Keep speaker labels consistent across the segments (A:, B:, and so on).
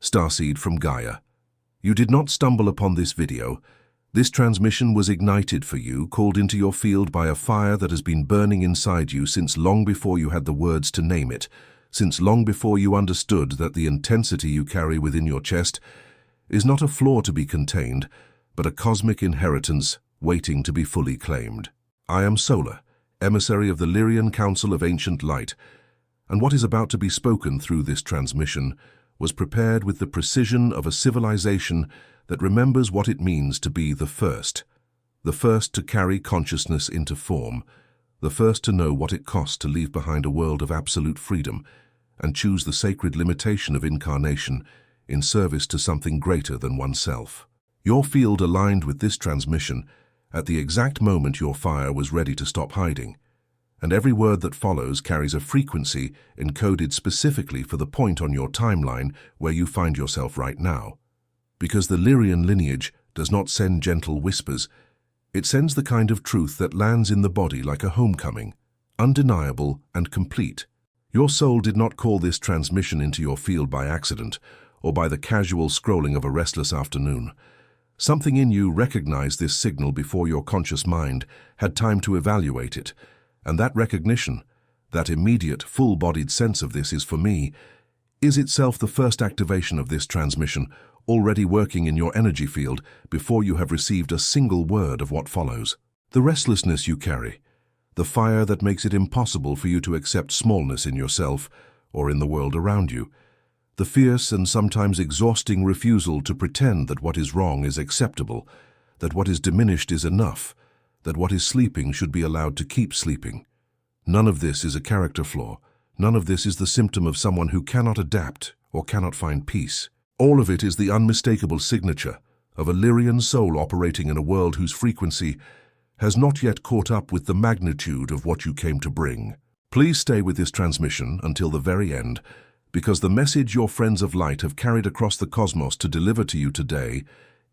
A: Starseed from Gaia. You did not stumble upon this video. This transmission was ignited for you, called into your field by a fire that has been burning inside you since long before you had the words to name it, since long before you understood that the intensity you carry within your chest is not a flaw to be contained, but a cosmic inheritance waiting to be fully claimed. I am Solar, emissary of the Lyrian Council of Ancient Light, and what is about to be spoken through this transmission was prepared with the precision of a civilization that remembers what it means to be the first to carry consciousness into form, the first to know what it costs to leave behind a world of absolute freedom and choose the sacred limitation of incarnation in service to something greater than oneself. Your field aligned with this transmission at the exact moment your fire was ready to stop hiding, and every word that follows carries a frequency encoded specifically for the point on your timeline where you find yourself right now. Because the Lyrian lineage does not send gentle whispers, it sends the kind of truth that lands in the body like a homecoming, undeniable and complete. Your soul did not call this transmission into your field by accident or by the casual scrolling of a restless afternoon. Something in you recognized this signal before your conscious mind had time to evaluate it, and that recognition, that immediate, full-bodied sense of this is for me, is itself the first activation of this transmission, already working in your energy field before you have received a single word of what follows. The restlessness you carry, the fire that makes it impossible for you to accept smallness in yourself or in the world around you, the fierce and sometimes exhausting refusal to pretend that what is wrong is acceptable, that what is diminished is enough, that what is sleeping should be allowed to keep sleeping. None of this is a character flaw. None of this is the symptom of someone who cannot adapt or cannot find peace. All of it is the unmistakable signature of a Lyrian soul operating in a world whose frequency has not yet caught up with the magnitude of what you came to bring. Please stay with this transmission until the very end, because the message your friends of light have carried across the cosmos to deliver to you today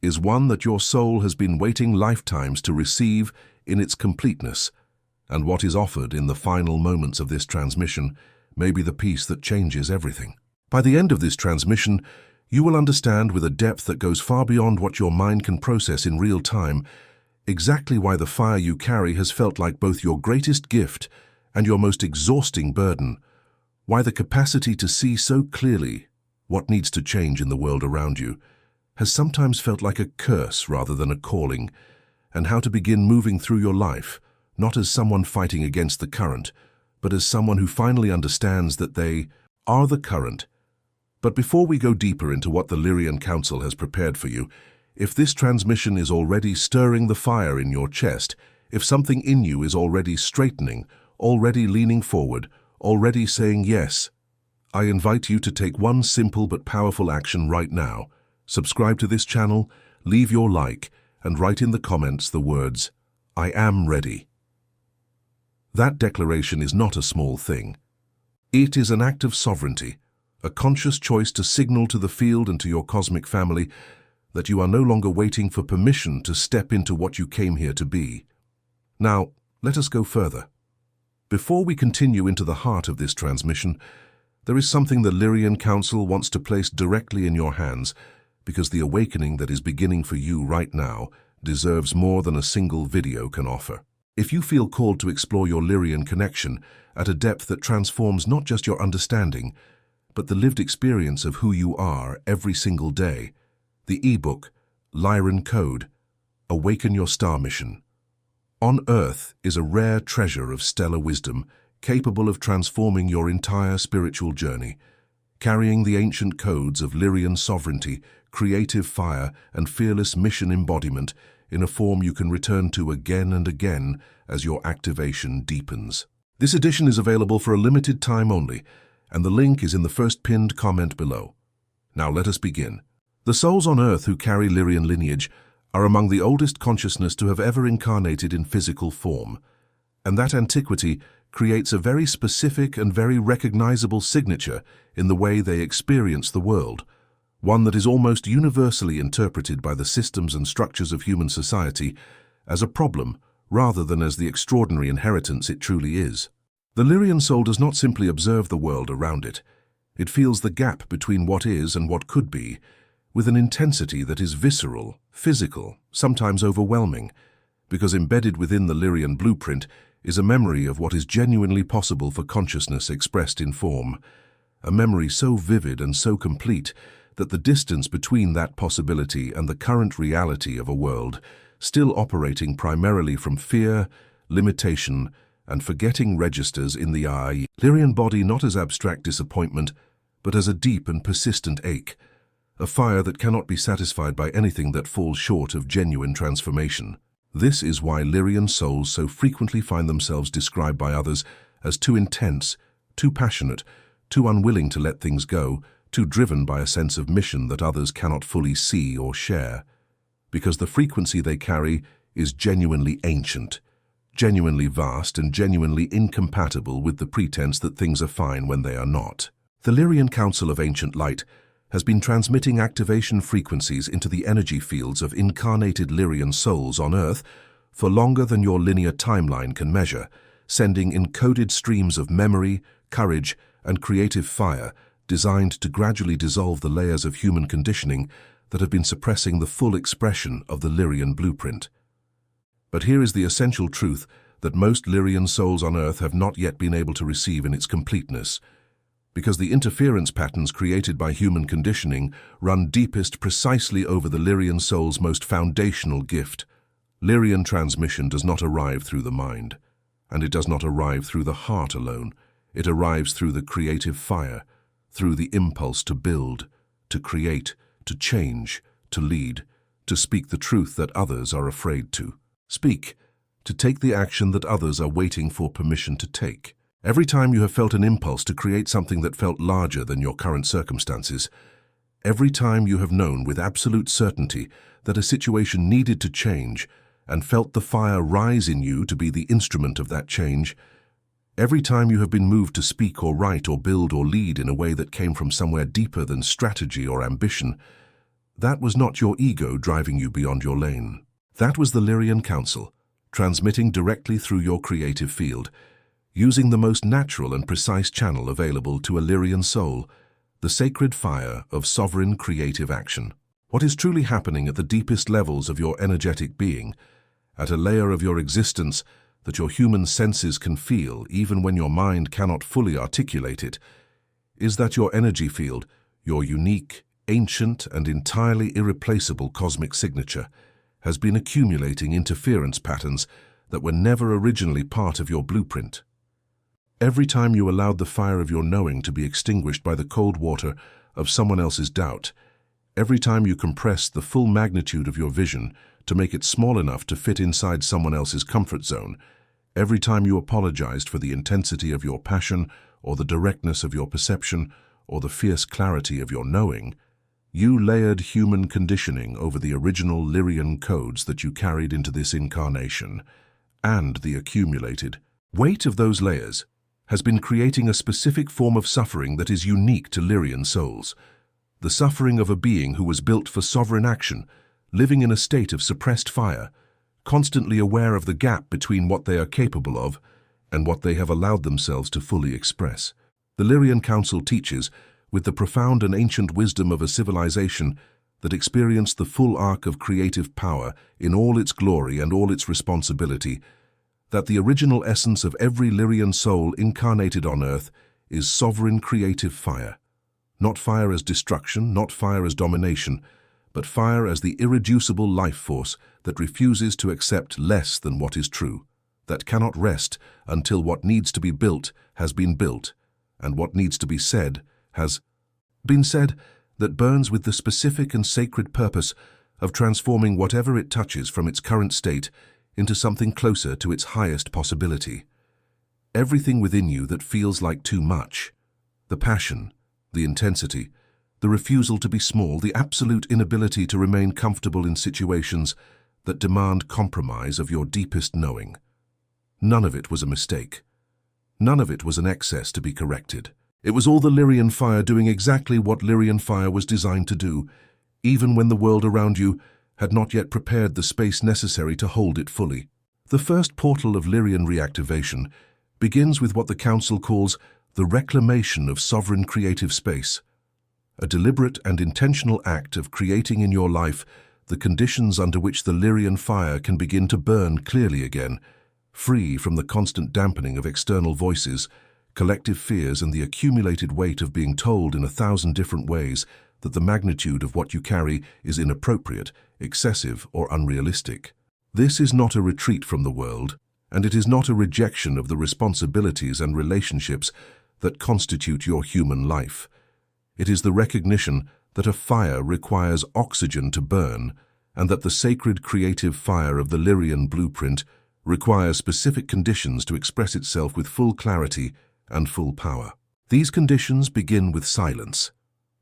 A: is one that your soul has been waiting lifetimes to receive in its completeness, and what is offered in the final moments of this transmission may be the piece that changes everything. By the end of this transmission, you will understand with a depth that goes far beyond what your mind can process in real time exactly why the fire you carry has felt like both your greatest gift and your most exhausting burden, why the capacity to see so clearly what needs to change in the world around you has sometimes felt like a curse rather than a calling, and how to begin moving through your life, not as someone fighting against the current, but as someone who finally understands that they are the current. But before we go deeper into what the Lyrian Council has prepared for you, if this transmission is already stirring the fire in your chest, if something in you is already straightening, already leaning forward, already saying yes, I invite you to take one simple but powerful action right now. Subscribe to this channel, leave your like, and write in the comments the words, I am ready. That declaration is not a small thing. It is an act of sovereignty, a conscious choice to signal to the field and to your cosmic family that you are no longer waiting for permission to step into what you came here to be. Now, let us go further. Before we continue into the heart of this transmission, there is something the Lyrian Council wants to place directly in your hands, because the awakening that is beginning for you right now deserves more than a single video can offer. If you feel called to explore your Lyrian connection at a depth that transforms not just your understanding, but the lived experience of who you are every single day, the ebook, Lyran Code, Awaken Your Star Mission. On Earth is a rare treasure of stellar wisdom capable of transforming your entire spiritual journey, carrying the ancient codes of Lyrian sovereignty, creative fire, and fearless mission embodiment in a form you can return to again and again as your activation deepens. This edition is available for a limited time only, and the link is in the first pinned comment below. Now let us begin. The souls on Earth who carry Lyrian lineage are among the oldest consciousness to have ever incarnated in physical form, and that antiquity creates a very specific and very recognizable signature in the way they experience the world, one that is almost universally interpreted by the systems and structures of human society as a problem rather than as the extraordinary inheritance it truly is. The Lyrian soul does not simply observe the world around it. It feels the gap between what is and what could be, with an intensity that is visceral, physical, sometimes overwhelming, because embedded within the Lyrian blueprint is a memory of what is genuinely possible for consciousness expressed in form, a memory so vivid and so complete that the distance between that possibility and the current reality of a world, still operating primarily from fear, limitation, and forgetting registers in the eye, Lyrian body not as abstract disappointment, but as a deep and persistent ache, a fire that cannot be satisfied by anything that falls short of genuine transformation. This is why Lyrian souls so frequently find themselves described by others as too intense, too passionate, too unwilling to let things go, too driven by a sense of mission that others cannot fully see or share, because the frequency they carry is genuinely ancient, genuinely vast, and genuinely incompatible with the pretense that things are fine when they are not. The Lyrian Council of Ancient Light has been transmitting activation frequencies into the energy fields of incarnated Lyrian souls on Earth for longer than your linear timeline can measure, sending encoded streams of memory, courage, and creative fire designed to gradually dissolve the layers of human conditioning that have been suppressing the full expression of the Lyrian blueprint. But here is the essential truth that most Lyrian souls on Earth have not yet been able to receive in its completeness, because the interference patterns created by human conditioning run deepest precisely over the Lyrian soul's most foundational gift. Lyrian transmission does not arrive through the mind, and it does not arrive through the heart alone. It arrives through the creative fire, through the impulse to build, to create, to change, to lead, to speak the truth that others are afraid to speak, to take the action that others are waiting for permission to take. Every time you have felt an impulse to create something that felt larger than your current circumstances, every time you have known with absolute certainty that a situation needed to change and felt the fire rise in you to be the instrument of that change, every time you have been moved to speak or write or build or lead in a way that came from somewhere deeper than strategy or ambition, that was not your ego driving you beyond your lane. That was the Lyrian Council, transmitting directly through your creative field, using the most natural and precise channel available to a Lyrian soul, the sacred fire of sovereign creative action. What is truly happening at the deepest levels of your energetic being, at a layer of your existence that your human senses can feel even when your mind cannot fully articulate it, is that your energy field, your unique, ancient, and entirely irreplaceable cosmic signature, has been accumulating interference patterns that were never originally part of your blueprint. Every time you allowed the fire of your knowing to be extinguished by the cold water of someone else's doubt, every time you compressed the full magnitude of your vision to make it small enough to fit inside someone else's comfort zone, every time you apologized for the intensity of your passion or the directness of your perception or the fierce clarity of your knowing, you layered human conditioning over the original Lyrian codes that you carried into this incarnation, and the accumulated weight of those layers has been creating a specific form of suffering that is unique to Lyrian souls, the suffering of a being who was built for sovereign action, living in a state of suppressed fire, constantly aware of the gap between what they are capable of and what they have allowed themselves to fully express. The Lyrian Council teaches, with the profound and ancient wisdom of a civilization that experienced the full arc of creative power in all its glory and all its responsibility, that the original essence of every Lyrian soul incarnated on Earth is sovereign creative fire. Not fire as destruction, not fire as domination, but fire as the irreducible life force that refuses to accept less than what is true, that cannot rest until what needs to be built has been built, and what needs to be said has been said, that burns with the specific and sacred purpose of transforming whatever it touches from its current state into something closer to its highest possibility. Everything within you that feels like too much, the passion, the intensity, the refusal to be small, the absolute inability to remain comfortable in situations that demand compromise of your deepest knowing. None of it was a mistake. None of it was an excess to be corrected. It was all the Lyrian fire doing exactly what Lyrian fire was designed to do, even when the world around you had not yet prepared the space necessary to hold it fully. The first portal of Lyrian reactivation begins with what the Council calls the reclamation of sovereign creative space, a deliberate and intentional act of creating in your life the conditions under which the Lyrian fire can begin to burn clearly again, free from the constant dampening of external voices, collective fears, and the accumulated weight of being told in 1,000 different ways that the magnitude of what you carry is inappropriate, excessive, or unrealistic. This is not a retreat from the world, and it is not a rejection of the responsibilities and relationships that constitute your human life. It is the recognition that a fire requires oxygen to burn, and that the sacred creative fire of the Lyrian blueprint requires specific conditions to express itself with full clarity and full power. These conditions begin with silence.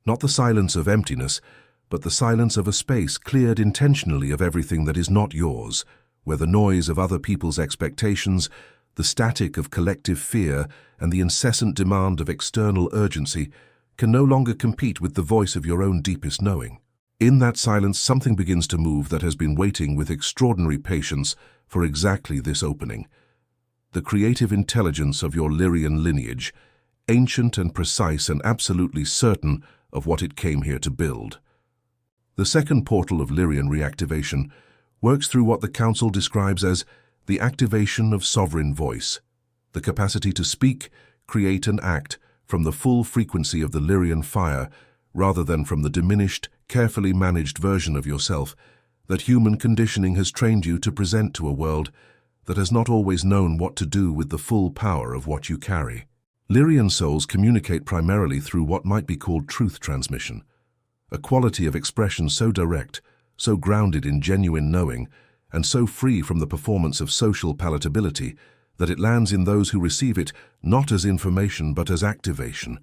A: Not the silence of emptiness, but the silence of a space cleared intentionally of everything that is not yours, where the noise of other people's expectations, the static of collective fear, and the incessant demand of external urgency can no longer compete with the voice of your own deepest knowing. In that silence, something begins to move that has been waiting with extraordinary patience for exactly this opening. The creative intelligence of your Lyrian lineage, ancient and precise and absolutely certain of what it came here to build. The second portal of Lyrian reactivation works through what the Council describes as the activation of sovereign voice, the capacity to speak, create, and act from the full frequency of the Lyrian fire rather than from the diminished, carefully managed version of yourself that human conditioning has trained you to present to a world that has not always known what to do with the full power of what you carry. Lyrian souls communicate primarily through what might be called truth transmission, a quality of expression so direct, so grounded in genuine knowing, and so free from the performance of social palatability that it lands in those who receive it not as information but as activation,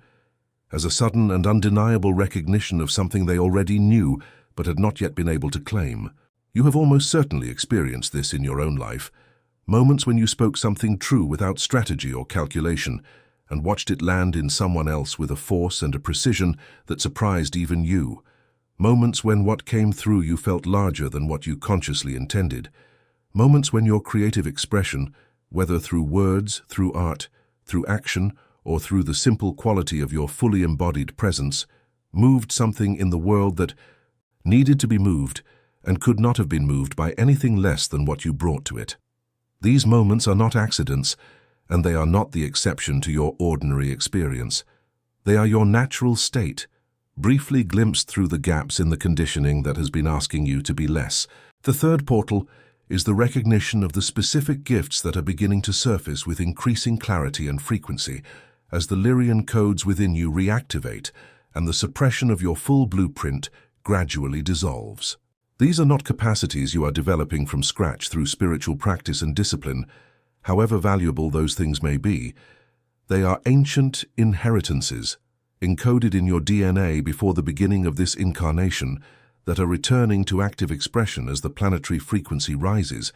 A: as a sudden and undeniable recognition of something they already knew but had not yet been able to claim. You have almost certainly experienced this in your own life, moments when you spoke something true without strategy or calculation, and watched it land in someone else with a force and a precision that surprised even you. Moments when what came through you felt larger than what you consciously intended. Moments when your creative expression, whether through words, through art, through action, or through the simple quality of your fully embodied presence, moved something in the world that needed to be moved and could not have been moved by anything less than what you brought to it. These moments are not accidents, and they are not the exception to your ordinary experience. They are your natural state, briefly glimpsed through the gaps in the conditioning that has been asking you to be less. The third portal is the recognition of the specific gifts that are beginning to surface with increasing clarity and frequency as the Lyrian codes within you reactivate and the suppression of your full blueprint gradually dissolves. These are not capacities you are developing from scratch through spiritual practice and discipline, however valuable those things may be. They are ancient inheritances, encoded in your DNA before the beginning of this incarnation, that are returning to active expression as the planetary frequency rises,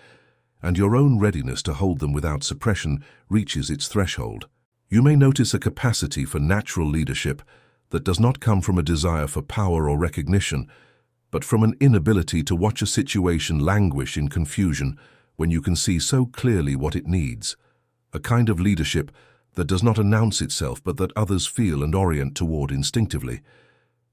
A: and your own readiness to hold them without suppression reaches its threshold. You may notice a capacity for natural leadership that does not come from a desire for power or recognition, but from an inability to watch a situation languish in confusion when you can see so clearly what it needs. A kind of leadership that does not announce itself but that others feel and orient toward instinctively.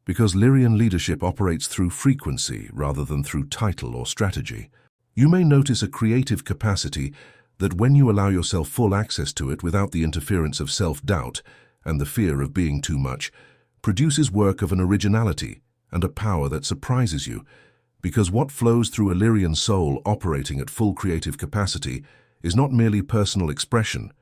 A: Because Lyrian leadership operates through frequency rather than through title or strategy. You may notice a creative capacity that when you allow yourself full access to it without the interference of self-doubt and the fear of being too much, produces work of an originality and a power that surprises you, because what flows through a Lyrian soul operating at full creative capacity is not merely personal expression.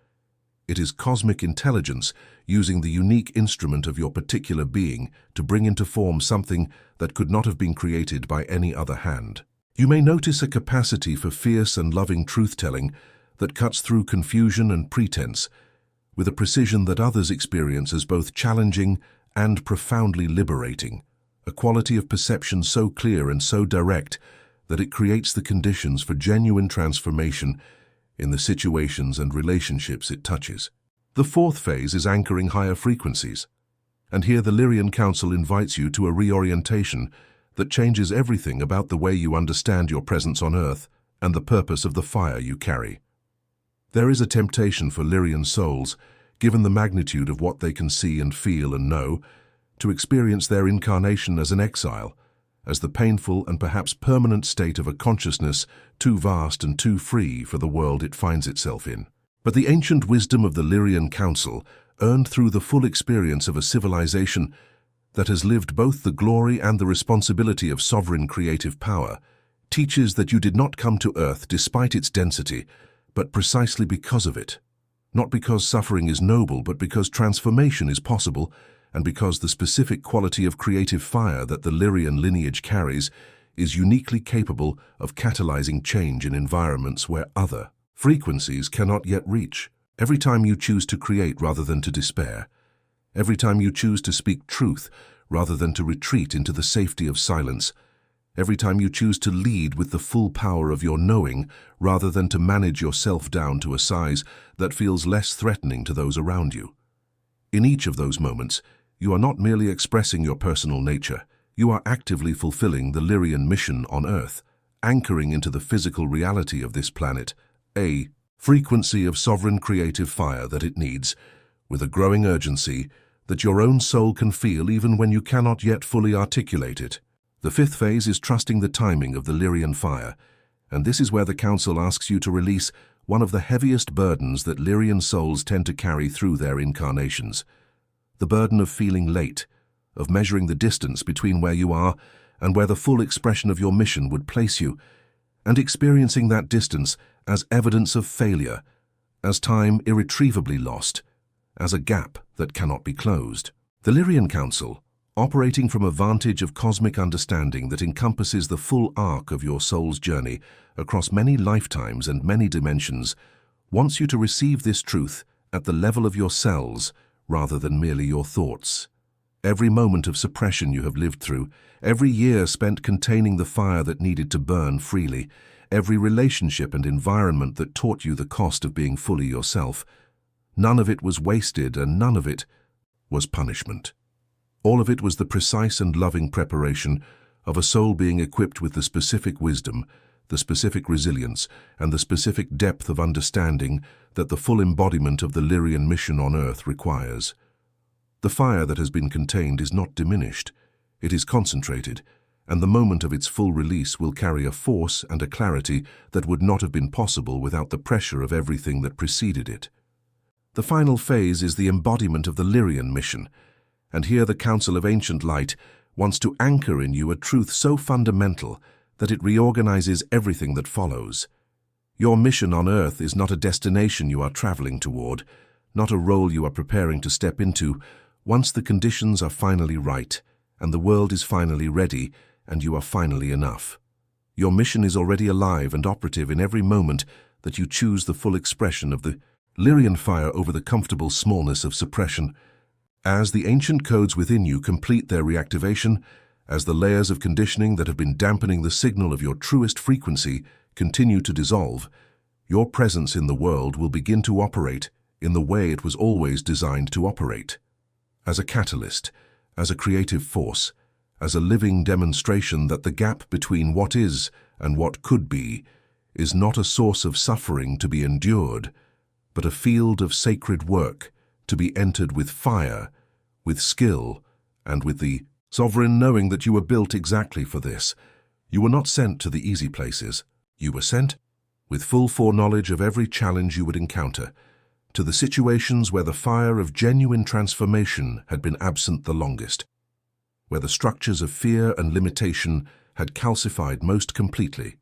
A: It is cosmic intelligence using the unique instrument of your particular being to bring into form something that could not have been created by any other hand. You may notice a capacity for fierce and loving truth-telling that cuts through confusion and pretense, with a precision that others experience as both challenging and profoundly liberating, a quality of perception so clear and so direct that it creates the conditions for genuine transformation in the situations and relationships it touches. The fourth phase is anchoring higher frequencies, and here the Lyrian Council invites you to a reorientation that changes everything about the way you understand your presence on Earth and the purpose of the fire you carry. There is a temptation for Lyrian souls, given the magnitude of what they can see and feel and know, to experience their incarnation as an exile, as the painful and perhaps permanent state of a consciousness too vast and too free for the world it finds itself in. But the ancient wisdom of the Lyrian Council, earned through the full experience of a civilization that has lived both the glory and the responsibility of sovereign creative power, teaches that you did not come to Earth despite its density, but precisely because of it. Not because suffering is noble, but because transformation is possible, and because the specific quality of creative fire that the Lyrian lineage carries is uniquely capable of catalyzing change in environments where other frequencies cannot yet reach. Every time you choose to create rather than to despair, every time you choose to speak truth rather than to retreat into the safety of silence, every time you choose to lead with the full power of your knowing rather than to manage yourself down to a size that feels less threatening to those around you. In each of those moments, you are not merely expressing your personal nature, you are actively fulfilling the Lyrian mission on Earth, anchoring into the physical reality of this planet, a frequency of sovereign creative fire that it needs, with a growing urgency that your own soul can feel even when you cannot yet fully articulate it. The fifth phase is trusting the timing of the Lyrian fire, and this is where the Council asks you to release one of the heaviest burdens that Lyrian souls tend to carry through their incarnations. The burden of feeling late, of measuring the distance between where you are and where the full expression of your mission would place you, and experiencing that distance as evidence of failure, as time irretrievably lost, as a gap that cannot be closed. The Lyrian Council, operating from a vantage of cosmic understanding that encompasses the full arc of your soul's journey across many lifetimes and many dimensions, wants you to receive this truth at the level of your cells rather than merely your thoughts. Every moment of suppression you have lived through, every year spent containing the fire that needed to burn freely, every relationship and environment that taught you the cost of being fully yourself, none of it was wasted and none of it was punishment. All of it was the precise and loving preparation of a soul being equipped with the specific wisdom, the specific resilience, and the specific depth of understanding that the full embodiment of the Lyrian mission on Earth requires. The fire that has been contained is not diminished, it is concentrated, and the moment of its full release will carry a force and a clarity that would not have been possible without the pressure of everything that preceded it. The final phase is the embodiment of the Lyrian mission, and here the Council of Ancient Light wants to anchor in you a truth so fundamental that it reorganizes everything that follows. Your mission on Earth is not a destination you are traveling toward, not a role you are preparing to step into. Once the conditions are finally right, and the world is finally ready, and you are finally enough. Your mission is already alive and operative in every moment that you choose the full expression of the Lyrian fire over the comfortable smallness of suppression. As the ancient codes within you complete their reactivation, as the layers of conditioning that have been dampening the signal of your truest frequency continue to dissolve, your presence in the world will begin to operate in the way it was always designed to operate. As a catalyst, as a creative force, as a living demonstration that the gap between what is and what could be is not a source of suffering to be endured, but a field of sacred work to be entered with fire, with skill, and with the sovereign knowing that you were built exactly for this. You were not sent to the easy places. You were sent, with full foreknowledge of every challenge you would encounter, to the situations where the fire of genuine transformation had been absent the longest, where the structures of fear and limitation had calcified most completely,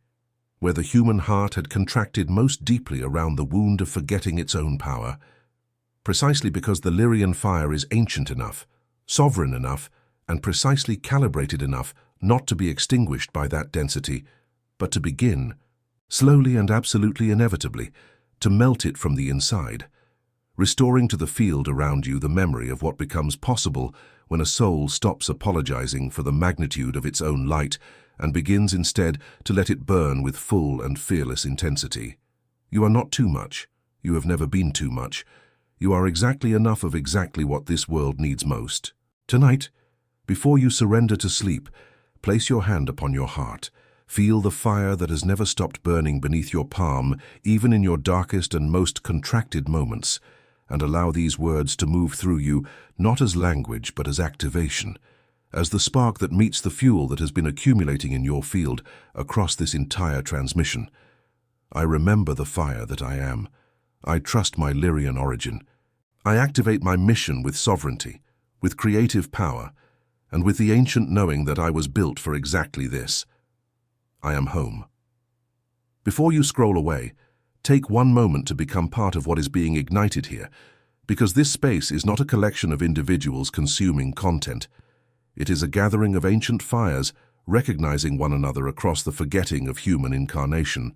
A: where the human heart had contracted most deeply around the wound of forgetting its own power, precisely because the Lyrian fire is ancient enough, sovereign enough, and precisely calibrated enough not to be extinguished by that density, but to begin, slowly and absolutely inevitably, to melt it from the inside, restoring to the field around you the memory of what becomes possible when a soul stops apologizing for the magnitude of its own light and begins instead to let it burn with full and fearless intensity. You are not too much. You have never been too much. You are exactly enough of exactly what this world needs most. Tonight, before you surrender to sleep, place your hand upon your heart. Feel the fire that has never stopped burning beneath your palm, even in your darkest and most contracted moments. and allow these words to move through you, not as language but as activation, as the spark that meets the fuel that has been accumulating in your field across this entire transmission. I remember the fire that I am. I trust my Lyrian origin. I activate my mission with sovereignty, with creative power, and with the ancient knowing that I was built for exactly this. I am home. Before you scroll away, take one moment to become part of what is being ignited here, because this space is not a collection of individuals consuming content. It is a gathering of ancient fires recognizing one another across the forgetting of human incarnation,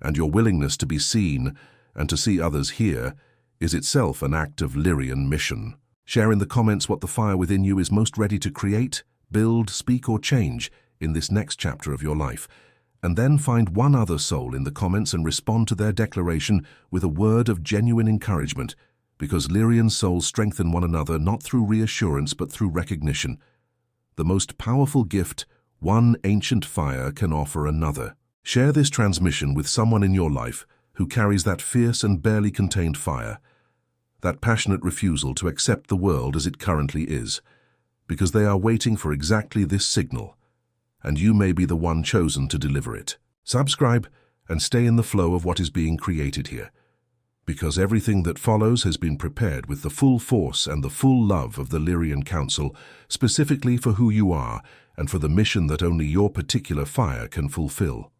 A: and your willingness to be seen and to see others here is itself an act of Lyrian mission. Share in the comments what the fire within you is most ready to create, build, speak, or change in this next chapter of your life. And then find one other soul in the comments and respond to their declaration with a word of genuine encouragement, because Lyrian souls strengthen one another not through reassurance but through recognition. The most powerful gift one ancient fire can offer another. Share this transmission with someone in your life who carries that fierce and barely contained fire, that passionate refusal to accept the world as it currently is, because they are waiting for exactly this signal, and you may be the one chosen to deliver it. Subscribe and stay in the flow of what is being created here, because everything that follows has been prepared with the full force and the full love of the Lyrian Council, specifically for who you are and for the mission that only your particular fire can fulfill.